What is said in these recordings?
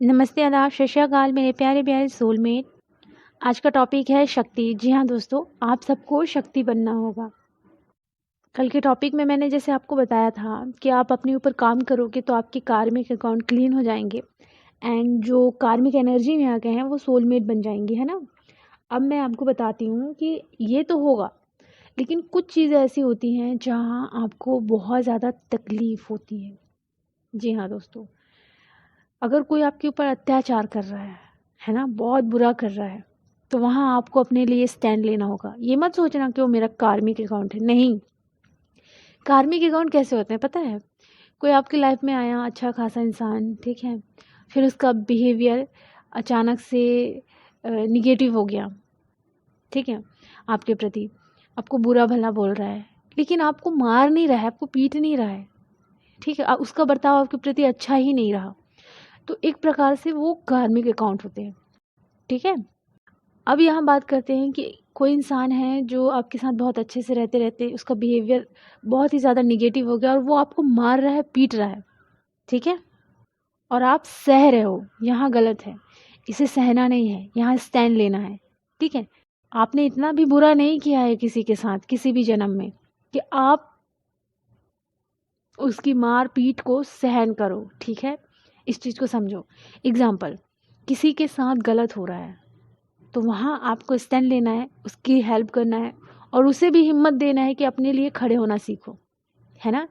नमस्ते, आदाब, सत श्री अकाल मेरे प्यारे प्यारे सोलमेट। आज का टॉपिक है शक्ति। जी हाँ दोस्तों, आप सबको शक्ति बनना होगा। कल के टॉपिक में मैंने जैसे आपको बताया था कि आप अपने ऊपर काम करोगे तो आपके कार्मिक अकाउंट क्लीन हो जाएंगे एंड जो कार्मिक एनर्जी में आ गए हैं वो सोलमेट बन जाएंगे, है ना। अब मैं आपको बताती हूँ कि ये तो होगा, लेकिन कुछ चीज़ें ऐसी होती हैं जहाँ आपको बहुत ज़्यादा तकलीफ़ होती है। जी हाँ दोस्तों, अगर कोई आपके ऊपर अत्याचार कर रहा है ना, बहुत बुरा कर रहा है, तो वहाँ आपको अपने लिए स्टैंड लेना होगा। ये मत सोचना कि वो मेरा कार्मिक अकाउंट है, नहीं। कार्मिक अकाउंट कैसे होते हैं पता है? कोई आपकी लाइफ में आया अच्छा खासा इंसान, ठीक है, फिर उसका बिहेवियर अचानक से निगेटिव हो गया, ठीक है, आपके प्रति, आपको बुरा भला बोल रहा है, लेकिन आपको मार नहीं रहा है, आपको पीट नहीं रहा है, ठीक है, उसका बर्ताव आपके प्रति अच्छा ही नहीं रहा, तो एक प्रकार से वो कार्मिक अकाउंट होते हैं, ठीक है। अब यहाँ बात करते हैं कि कोई इंसान है जो आपके साथ बहुत अच्छे से रहते रहते उसका बिहेवियर बहुत ही ज़्यादा निगेटिव हो गया और वो आपको मार रहा है, पीट रहा है, ठीक है, और आप सह रहे हो। यहाँ गलत है, इसे सहना नहीं है, यहाँ स्टैंड लेना है, ठीक है। आपने इतना भी बुरा नहीं किया है किसी के साथ किसी भी जन्म में कि आप उसकी मार पीट को सहन करो, ठीक है। इस चीज़ को समझो। एग्जाम्पल, किसी के साथ गलत हो रहा है तो वहाँ आपको स्टैंड लेना है, उसकी हेल्प करना है और उसे भी हिम्मत देना है कि अपने लिए खड़े होना सीखो, है ना।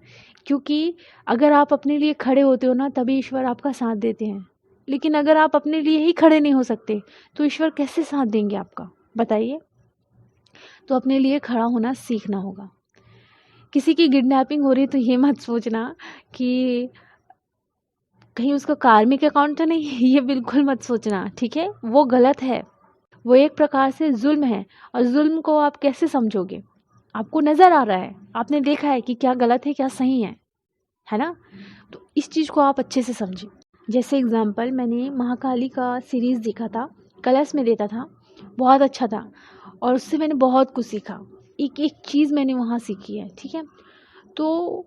क्योंकि अगर आप अपने लिए खड़े होते हो ना, तभी ईश्वर आपका साथ देते हैं। लेकिन अगर आप अपने लिए ही खड़े नहीं हो सकते तो ईश्वर कैसे साथ देंगे आपका, बताइए। तो अपने लिए खड़ा होना सीखना होगा। किसी की किडनैपिंग हो रही तो ये मत सोचना कि कहीं उसका कार्मिक अकाउंट तो नहीं, ये बिल्कुल मत सोचना, ठीक है। वो गलत है, वो एक प्रकार से जुल्म है। और जुल्म को आप कैसे समझोगे? आपको नज़र आ रहा है, आपने देखा है कि क्या गलत है क्या सही है ना। तो इस चीज़ को आप अच्छे से समझिए। जैसे एग्जांपल, मैंने महाकाली का सीरीज़ देखा था, कलर्स में देता था, बहुत अच्छा था और उससे मैंने बहुत कुछ सीखा। एक एक चीज़ मैंने वहाँ सीखी है, ठीक है। तो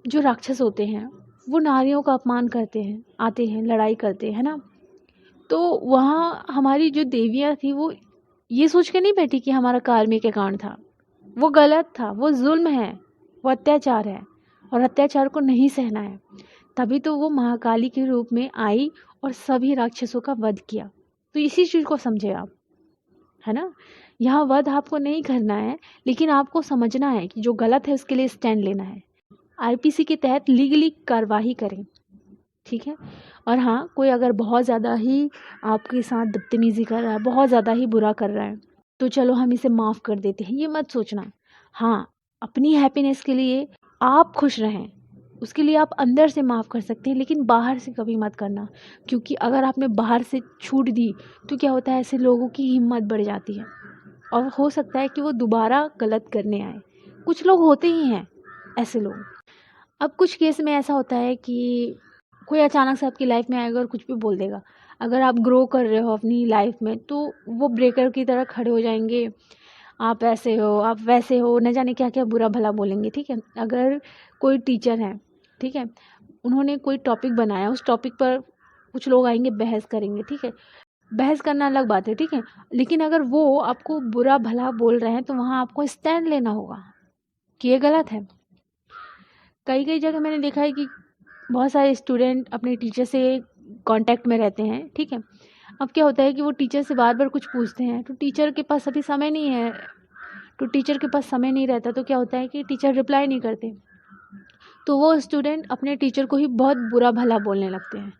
जो राक्षस होते हैं वो नारियों का अपमान करते हैं, आते हैं, लड़ाई करते हैं ना। तो वहाँ हमारी जो देवियाँ थी वो ये सोच के नहीं बैठी कि हमारा कार्मिक अकाउंट था। वो गलत था, वो जुल्म है, वो अत्याचार है और अत्याचार को नहीं सहना है। तभी तो वो महाकाली के रूप में आई और सभी राक्षसों का वध किया। तो इसी चीज़ को समझे आप, है ना। यहाँ वध आपको नहीं करना है, लेकिन आपको समझना है कि जो गलत है उसके लिए स्टैंड लेना है। आईपीसी के तहत लीगली कार्रवाई करें, ठीक है। और हाँ, कोई अगर बहुत ज़्यादा ही आपके साथ बदतमीज़ी कर रहा है, बहुत ज़्यादा ही बुरा कर रहा है, तो चलो हम इसे माफ़ कर देते हैं, ये मत सोचना। हाँ, अपनी हैप्पीनेस के लिए आप खुश रहें, उसके लिए आप अंदर से माफ़ कर सकते हैं, लेकिन बाहर से कभी मत करना। क्योंकि अगर आपने बाहर से छूट दी तो क्या होता है, ऐसे लोगों की हिम्मत बढ़ जाती है और हो सकता है कि वो दोबारा गलत करने आए। कुछ लोग होते ही हैं ऐसे लोग। अब कुछ केस में ऐसा होता है कि कोई अचानक से आपकी लाइफ में आएगा और कुछ भी बोल देगा। अगर आप ग्रो कर रहे हो अपनी लाइफ में तो वो ब्रेकर की तरह खड़े हो जाएंगे, आप ऐसे हो, आप वैसे हो, न जाने क्या क्या बुरा भला बोलेंगे, ठीक है। अगर कोई टीचर है, ठीक है, उन्होंने कोई टॉपिक बनाया, उस टॉपिक पर कुछ लोग आएंगे, बहस करेंगे, ठीक है। बहस करना अलग बात है, ठीक है, लेकिन अगर वो आपको बुरा भला बोल रहे हैं तो वहाँ आपको स्टैंड लेना होगा कि ये गलत है। कई कई जगह मैंने देखा है कि बहुत सारे स्टूडेंट अपने टीचर से कांटेक्ट में रहते हैं, ठीक है। अब क्या होता है कि वो टीचर से बार बार कुछ पूछते हैं तो टीचर के पास अभी समय नहीं है, तो टीचर के पास समय नहीं रहता तो क्या होता है कि टीचर रिप्लाई नहीं करते, तो वो स्टूडेंट अपने टीचर को ही बहुत बुरा भला बोलने लगते हैं।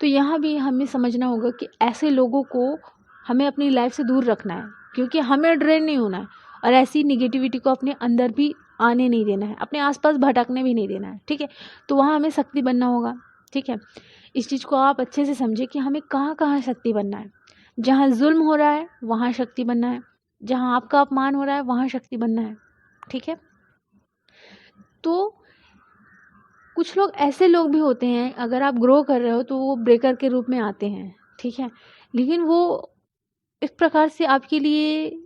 तो यहाँ भी हमें समझना होगा कि ऐसे लोगों को हमें अपनी लाइफ से दूर रखना है, क्योंकि हमें ड्रेन नहीं होना है और ऐसी निगेटिविटी को अपने अंदर भी आने नहीं देना है, अपने आसपास भटकने भी नहीं देना है, ठीक है। तो वहाँ हमें शक्ति बनना होगा, ठीक है। इस चीज़ को आप अच्छे से समझे कि हमें कहाँ कहाँ शक्ति बनना है। जहाँ जुल्म हो रहा है वहाँ शक्ति बनना है, जहाँ आपका अपमान हो रहा है वहाँ शक्ति बनना है, ठीक है। तो कुछ लोग ऐसे लोग भी होते हैं, अगर आप ग्रो कर रहे हो तो वो ब्रेकर के रूप में आते हैं, ठीक है, लेकिन वो एक प्रकार से आपके लिए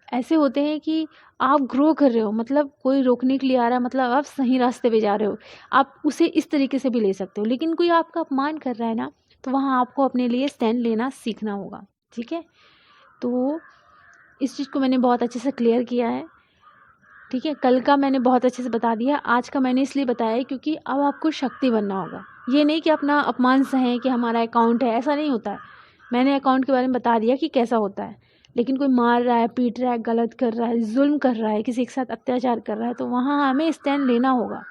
ऐसे होते हैं कि आप ग्रो कर रहे हो, मतलब कोई रोकने के लिए आ रहा है, मतलब आप सही रास्ते पे जा रहे हो, आप उसे इस तरीके से भी ले सकते हो। लेकिन कोई आपका अपमान कर रहा है ना, तो वहाँ आपको अपने लिए स्टैंड लेना सीखना होगा, ठीक है। तो इस चीज़ को मैंने बहुत अच्छे से क्लियर किया है, ठीक है। कल का मैंने बहुत अच्छे से बता दिया, आज का मैंने इसलिए बताया है क्योंकि अब आपको शक्ति बनना होगा। ये नहीं कि अपना अपमान सहें कि हमारा अकाउंट है, ऐसा नहीं होता है। मैंने अकाउंट के बारे में बता दिया कि कैसा होता है, लेकिन कोई मार रहा है, पीट रहा है, गलत कर रहा है, जुल्म कर रहा है, किसी के साथ अत्याचार कर रहा है, तो वहाँ हमें स्टैंड लेना होगा,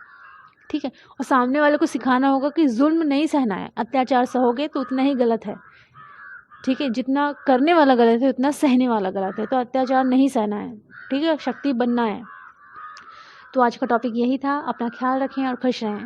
ठीक है। और सामने वाले को सिखाना होगा कि जुल्म नहीं सहना है, अत्याचार सहोगे तो उतना ही गलत है, ठीक है। जितना करने वाला गलत है उतना सहने वाला गलत है, तो अत्याचार नहीं सहना है, ठीक है, शक्ति बनना है। तो आज का टॉपिक यही था। अपना ख्याल रखें और खुश रहें।